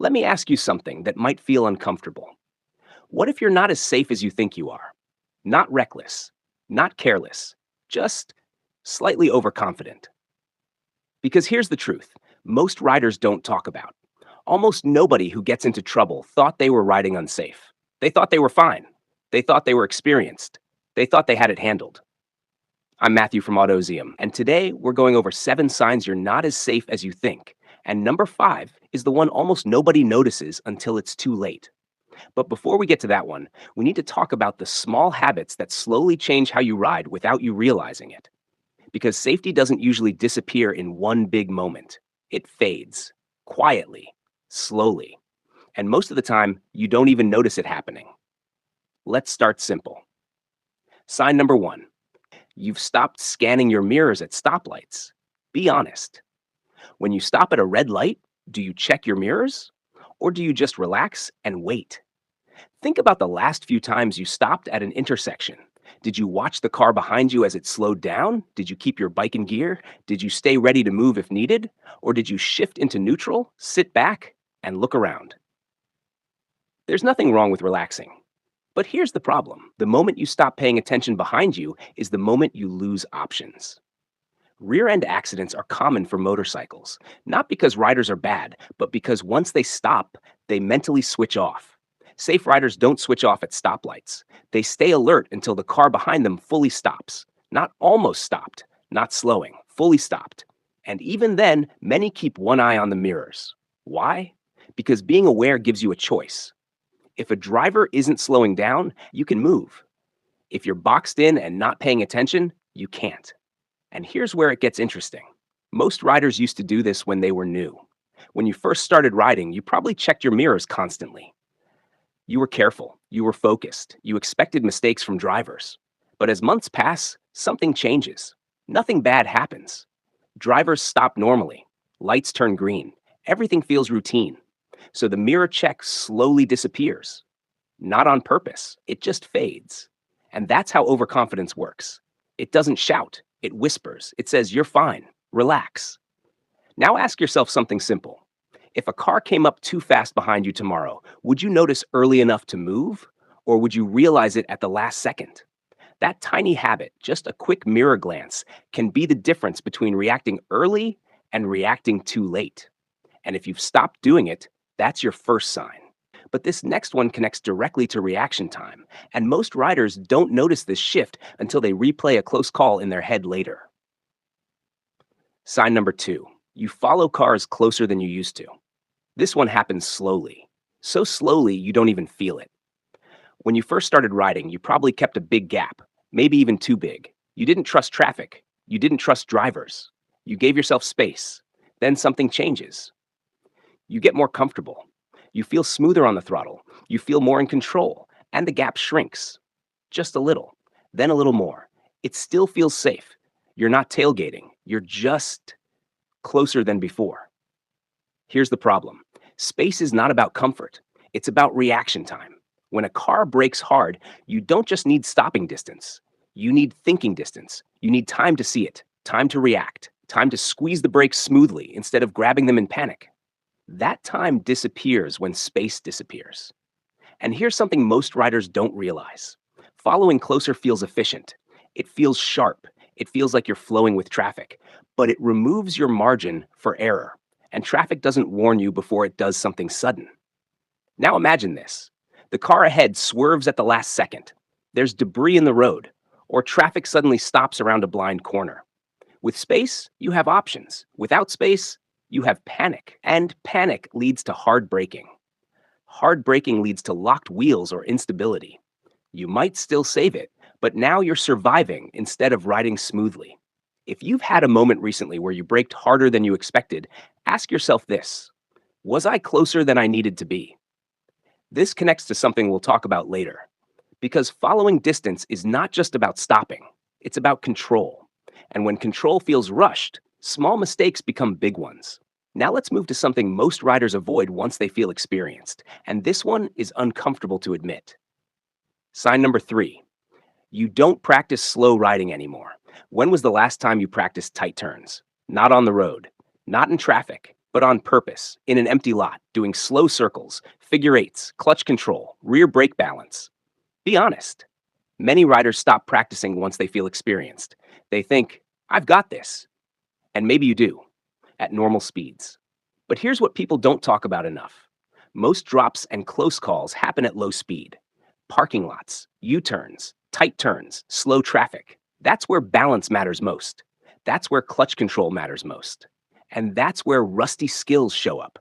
Let me ask you something that might feel uncomfortable. What if you're not as safe as you think you are? Not reckless, not careless, just slightly overconfident. Because here's the truth most riders don't talk about. Almost nobody who gets into trouble thought they were riding unsafe. They thought they were fine. They thought they were experienced. They thought they had it handled. I'm Matthew from Autozium, and today we're going over 7 signs you're not as safe as you think. And number 5 is the one almost nobody notices until it's too late. But before we get to that one, we need to talk about the small habits that slowly change how you ride without you realizing it. Because safety doesn't usually disappear in one big moment, it fades quietly, slowly. And most of the time, you don't even notice it happening. Let's start simple. Sign number 1: you've stopped scanning your mirrors at stoplights. Be honest. When you stop at a red light, do you check your mirrors? Or do you just relax and wait? Think about the last few times you stopped at an intersection. Did you watch the car behind you as it slowed down? Did you keep your bike in gear? Did you stay ready to move if needed? Or did you shift into neutral, sit back, and look around? There's nothing wrong with relaxing. But here's the problem: the moment you stop paying attention behind you is the moment you lose options. Rear end accidents are common for motorcycles, not because riders are bad, but because once they stop, they mentally switch off. Safe riders don't switch off at stoplights. They stay alert until the car behind them fully stops. Not almost stopped, not slowing, fully stopped. And even then, many keep one eye on the mirrors. Why? Because being aware gives you a choice. If a driver isn't slowing down, you can move. If you're boxed in and not paying attention, you can't. And here's where it gets interesting. Most riders used to do this when they were new. When you first started riding, you probably checked your mirrors constantly. You were careful, you were focused, you expected mistakes from drivers. But as months pass, something changes. Nothing bad happens. Drivers stop normally. Lights turn green. Everything feels routine. So the mirror check slowly disappears. Not on purpose, it just fades. And that's how overconfidence works. It doesn't shout, it whispers. It says, "You're fine, relax." Now ask yourself something simple. If a car came up too fast behind you tomorrow, would you notice early enough to move? Or would you realize it at the last second? That tiny habit, just a quick mirror glance, can be the difference between reacting early and reacting too late. And if you've stopped doing it, that's your first sign. But this next one connects directly to reaction time, and most riders don't notice this shift until they replay a close call in their head later. Sign number 2: you follow cars closer than you used to. This one happens slowly. So slowly you don't even feel it. When you first started riding, you probably kept a big gap, maybe even too big. You didn't trust traffic. You didn't trust drivers. You gave yourself space. Then something changes. You get more comfortable. You feel smoother on the throttle. You feel more in control, and the gap shrinks. Just a little, then a little more. It still feels safe. You're not tailgating. You're just closer than before. Here's the problem. Space is not about comfort. It's about reaction time. When a car brakes hard, you don't just need stopping distance. You need thinking distance. You need time to see it, time to react, time to squeeze the brakes smoothly instead of grabbing them in panic. That time disappears when space disappears. And here's something most riders don't realize. Following closer feels efficient. It feels sharp. It feels like you're flowing with traffic. But it removes your margin for error. And traffic doesn't warn you before it does something sudden. Now imagine this. The car ahead swerves at the last second. There's debris in the road, or traffic suddenly stops around a blind corner. With space, you have options. Without space, you have panic. And panic leads to hard braking. Hard braking leads to locked wheels or instability. You might still save it, but now you're surviving instead of riding smoothly. If you've had a moment recently where you braked harder than you expected, ask yourself this: was I closer than I needed to be? This connects to something we'll talk about later. Because following distance is not just about stopping, it's about control. And when control feels rushed, small mistakes become big ones. Now let's move to something most riders avoid once they feel experienced. And this one is uncomfortable to admit. Sign number 3: you don't practice slow riding anymore. When was the last time you practiced tight turns? Not on the road, not in traffic, but on purpose, in an empty lot, doing slow circles, figure eights, clutch control, rear brake balance. Be honest. Many riders stop practicing once they feel experienced. They think, I've got this. And maybe you do, at normal speeds. But here's what people don't talk about enough. Most drops and close calls happen at low speed. Parking lots, U-turns, tight turns, slow traffic. That's where balance matters most. That's where clutch control matters most. And that's where rusty skills show up.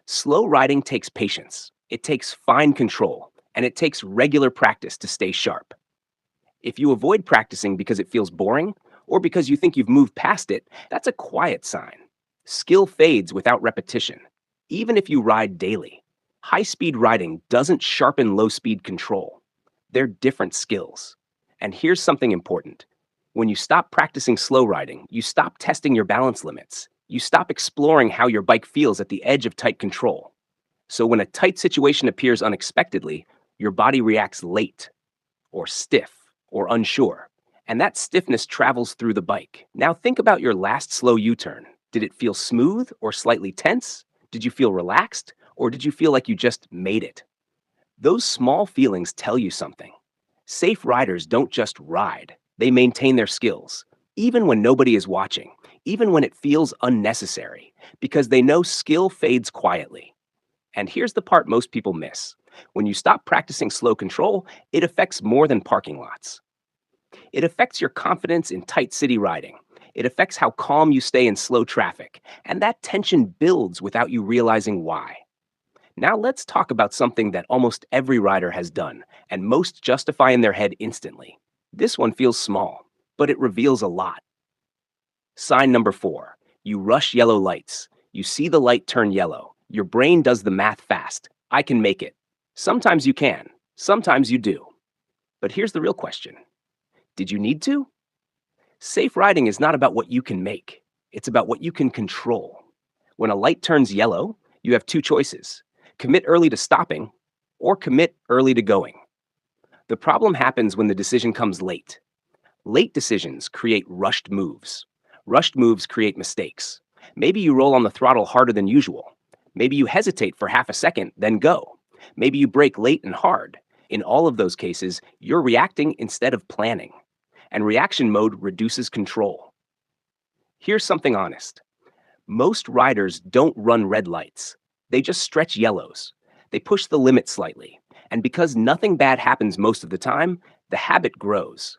Slow riding takes patience, it takes fine control, and it takes regular practice to stay sharp. If you avoid practicing because it feels boring, or because you think you've moved past it, that's a quiet sign. Skill fades without repetition, even if you ride daily. High speed riding doesn't sharpen low speed control. They're different skills. And here's something important. When you stop practicing slow riding, you stop testing your balance limits. You stop exploring how your bike feels at the edge of tight control. So when a tight situation appears unexpectedly, your body reacts late, or stiff, or unsure. And that stiffness travels through the bike. Now think about your last slow U-turn. Did it feel smooth or slightly tense? Did you feel relaxed? Or did you feel like you just made it? Those small feelings tell you something. Safe riders don't just ride, they maintain their skills, even when nobody is watching, even when it feels unnecessary, because they know skill fades quietly. And here's the part most people miss. When you stop practicing slow control, it affects more than parking lots. It affects your confidence in tight city riding. It affects how calm you stay in slow traffic. And that tension builds without you realizing why. Now let's talk about something that almost every rider has done, and most justify in their head instantly. This one feels small, but it reveals a lot. Sign number 4. You rush yellow lights. You see the light turn yellow. Your brain does the math fast. I can make it. Sometimes you can. Sometimes you do. But here's the real question. Did you need to? Safe riding is not about what you can make. It's about what you can control. When a light turns yellow, you have two choices. Commit early to stopping or commit early to going. The problem happens when the decision comes late. Late decisions create rushed moves. Rushed moves create mistakes. Maybe you roll on the throttle harder than usual. Maybe you hesitate for half a second, then go. Maybe you brake late and hard. In all of those cases, you're reacting instead of planning. And reaction mode reduces control. Here's something honest. Most riders don't run red lights. They just stretch yellows. They push the limit slightly. And because nothing bad happens most of the time, the habit grows.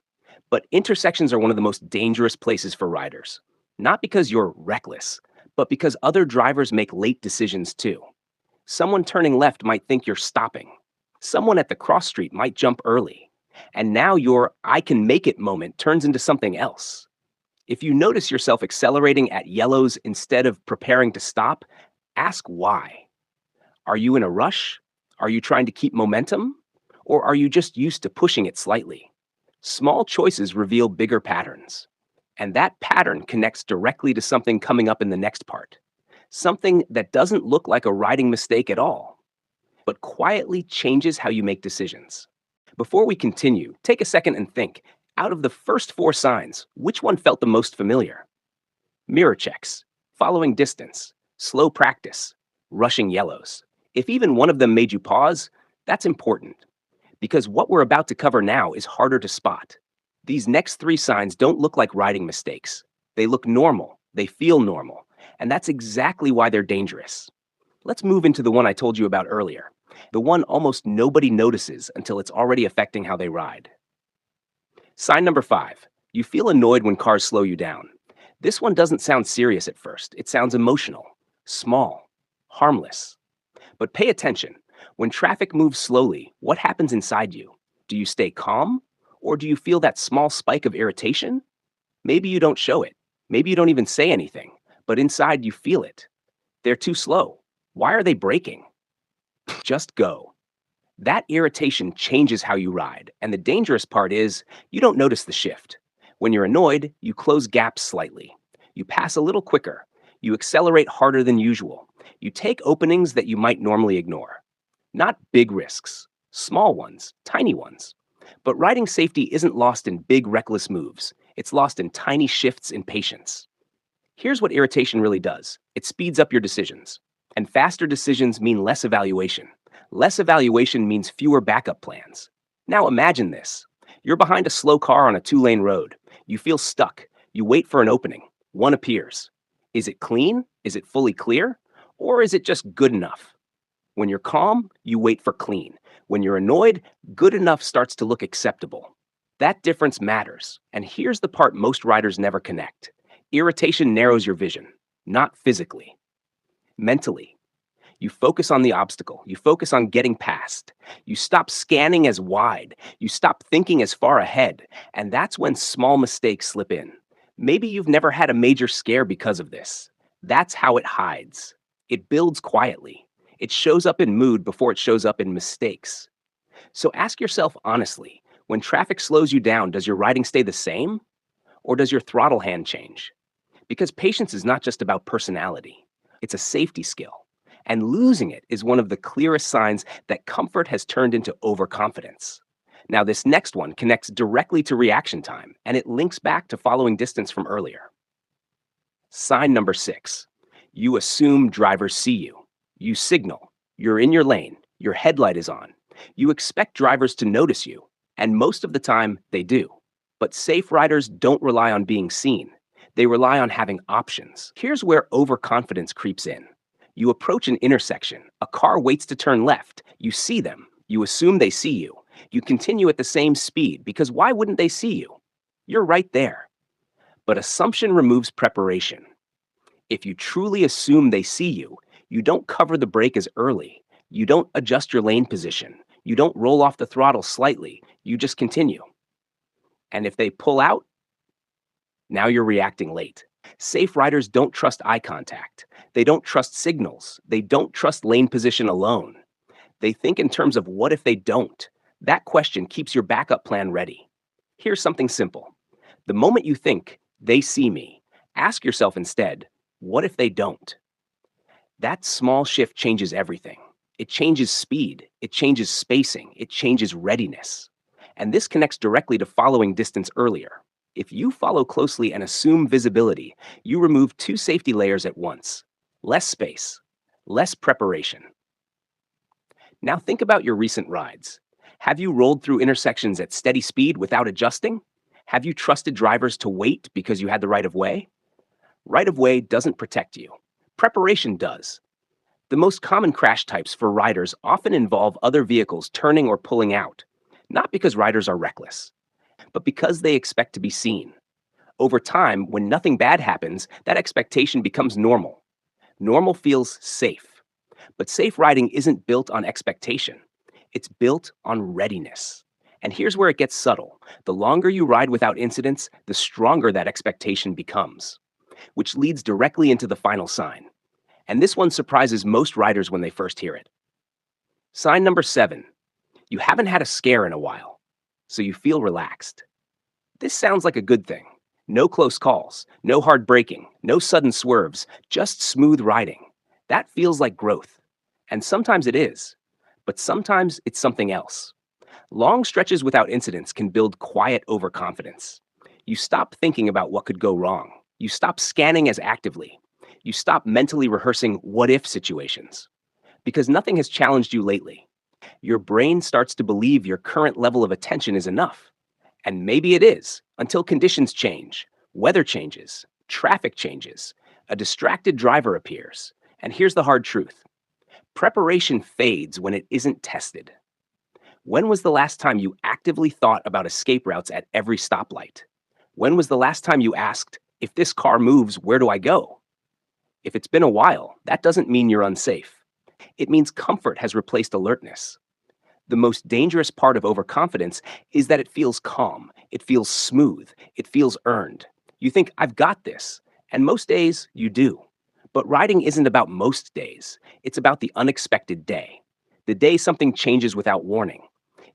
But intersections are one of the most dangerous places for riders. Not because you're reckless, but because other drivers make late decisions too. Someone turning left might think you're stopping. Someone at the cross street might jump early. And now your I can make it moment turns into something else. If you notice yourself accelerating at yellows instead of preparing to stop, ask why. Are you in a rush? Are you trying to keep momentum? Or are you just used to pushing it slightly? Small choices reveal bigger patterns. And that pattern connects directly to something coming up in the next part. Something that doesn't look like a riding mistake at all, but quietly changes how you make decisions. Before we continue, take a second and think. Out of the first 4 signs, which one felt the most familiar? Mirror checks, following distance, slow practice, rushing yellows. If even one of them made you pause, that's important. Because what we're about to cover now is harder to spot. These next 3 signs don't look like riding mistakes. They look normal, they feel normal, and that's exactly why they're dangerous. Let's move into the one I told you about earlier, the one almost nobody notices until it's already affecting how they ride. Sign number 5, you feel annoyed when cars slow you down. This one doesn't sound serious at first. It sounds emotional, small, harmless. But pay attention. When traffic moves slowly, what happens inside you? Do you stay calm? Or do you feel that small spike of irritation? Maybe you don't show it. Maybe you don't even say anything. But inside you feel it. They're too slow. Why are they braking? Just go. That irritation changes how you ride, and the dangerous part is you don't notice the shift. When you're annoyed, you close gaps slightly. You pass a little quicker. You accelerate harder than usual. You take openings that you might normally ignore. Not big risks, small ones, tiny ones. But riding safety isn't lost in big reckless moves. It's lost in tiny shifts in patience. Here's what irritation really does: it speeds up your decisions. And faster decisions mean less evaluation. Less evaluation means fewer backup plans. Now imagine this: you're behind a slow car on a two-lane road. You feel stuck. You wait for an opening. One appears. Is it clean? Is it fully clear? Or is it just good enough? When you're calm, you wait for clean. When you're annoyed, good enough starts to look acceptable. That difference matters. And here's the part most riders never connect: irritation narrows your vision, not physically, mentally. You focus on the obstacle. You focus on getting past. You stop scanning as wide. You stop thinking as far ahead. And that's when small mistakes slip in. Maybe you've never had a major scare because of this. That's how it hides. It builds quietly. It shows up in mood before it shows up in mistakes. So ask yourself honestly: when traffic slows you down, does your riding stay the same? Or does your throttle hand change? Because patience is not just about personality, it's a safety skill. And losing it is one of the clearest signs that comfort has turned into overconfidence. Now, this next one connects directly to reaction time, and it links back to following distance from earlier. Sign number 6: you assume drivers see you. You signal. You're in your lane. Your headlight is on. You expect drivers to notice you, and most of the time, they do. But safe riders don't rely on being seen. They rely on having options. Here's where overconfidence creeps in. You approach an intersection. A car waits to turn left. You see them. You assume they see you. You continue at the same speed because why wouldn't they see you? You're right there. But assumption removes preparation. If you truly assume they see you, you don't cover the brake as early. You don't adjust your lane position. You don't roll off the throttle slightly. You just continue. And if they pull out, now you're reacting late. Safe riders don't trust eye contact. They don't trust signals. They don't trust lane position alone. They think in terms of what if they don't. That question keeps your backup plan ready. Here's something simple. The moment you think, they see me, ask yourself instead, what if they don't? That small shift changes everything. It changes speed. It changes spacing. It changes readiness. And this connects directly to following distance earlier. If you follow closely and assume visibility, you remove two safety layers at once: less space, less preparation. Now think about your recent rides. Have you rolled through intersections at steady speed without adjusting? Have you trusted drivers to wait because you had the right of way? Right of way doesn't protect you. Preparation does. The most common crash types for riders often involve other vehicles turning or pulling out, not because riders are reckless, but because they expect to be seen. Over time, when nothing bad happens, that expectation becomes normal. Normal feels safe. But safe riding isn't built on expectation. It's built on readiness. And here's where it gets subtle. The longer you ride without incidents, the stronger that expectation becomes, which leads directly into the final sign. And this one surprises most riders when they first hear it. Sign number 7: you haven't had a scare in a while, so you feel relaxed. This sounds like a good thing. No close calls, no hard braking, no sudden swerves, just smooth riding. That feels like growth. And sometimes it is, but sometimes it's something else. Long stretches without incidents can build quiet overconfidence. You stop thinking about what could go wrong. You stop scanning as actively. You stop mentally rehearsing what if situations. Because nothing has challenged you lately. Your brain starts to believe your current level of attention is enough. And maybe it is, until conditions change, weather changes, traffic changes, a distracted driver appears. And here's the hard truth: preparation fades when it isn't tested. When was the last time you actively thought about escape routes at every stoplight? When was the last time you asked, if this car moves, where do I go? If it's been a while, that doesn't mean you're unsafe. It means comfort has replaced alertness. The most dangerous part of overconfidence is that it feels calm, it feels smooth, it feels earned. You think, I've got this, and most days you do. But riding isn't about most days, it's about the unexpected day. The day something changes without warning.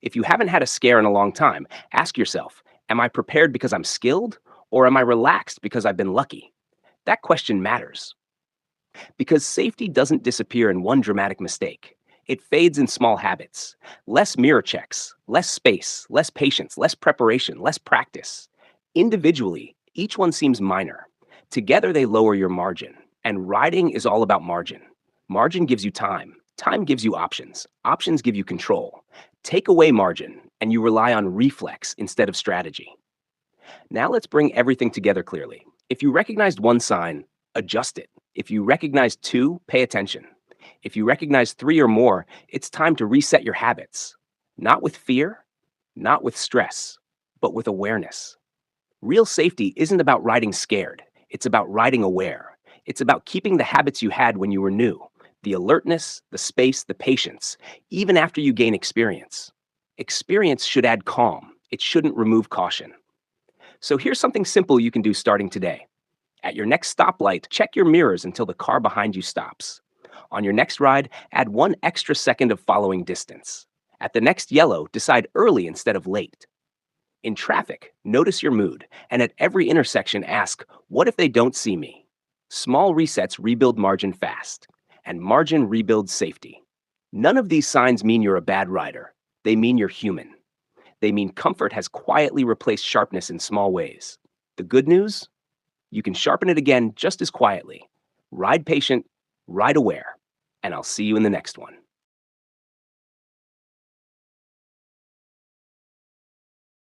If you haven't had a scare in a long time, ask yourself, am I prepared because I'm skilled, or am I relaxed because I've been lucky? That question matters. Because safety doesn't disappear in one dramatic mistake. It fades in small habits. Less mirror checks, less space, less patience, less preparation, less practice. Individually, each one seems minor. Together, they lower your margin. And riding is all about margin. Margin gives you time. Time gives you options. Options give you control. Take away margin, and you rely on reflex instead of strategy. Now let's bring everything together clearly. If you recognized one sign, adjust it. If you recognized two, pay attention. If you recognize three or more, it's time to reset your habits. Not with fear, not with stress, but with awareness. Real safety isn't about riding scared, it's about riding aware. It's about keeping the habits you had when you were new, the alertness, the space, the patience, even after you gain experience. Experience should add calm, it shouldn't remove caution. So here's something simple you can do starting today. At your next stoplight, check your mirrors until the car behind you stops. On your next ride, add 1 extra second of following distance. At the next yellow, decide early instead of late. In traffic, notice your mood, and at every intersection ask, what if they don't see me? Small resets rebuild margin fast, and margin rebuilds safety. None of these signs mean you're a bad rider. They mean you're human. They mean comfort has quietly replaced sharpness in small ways. The good news? You can sharpen it again just as quietly. Ride patient, ride aware, and I'll see you in the next one.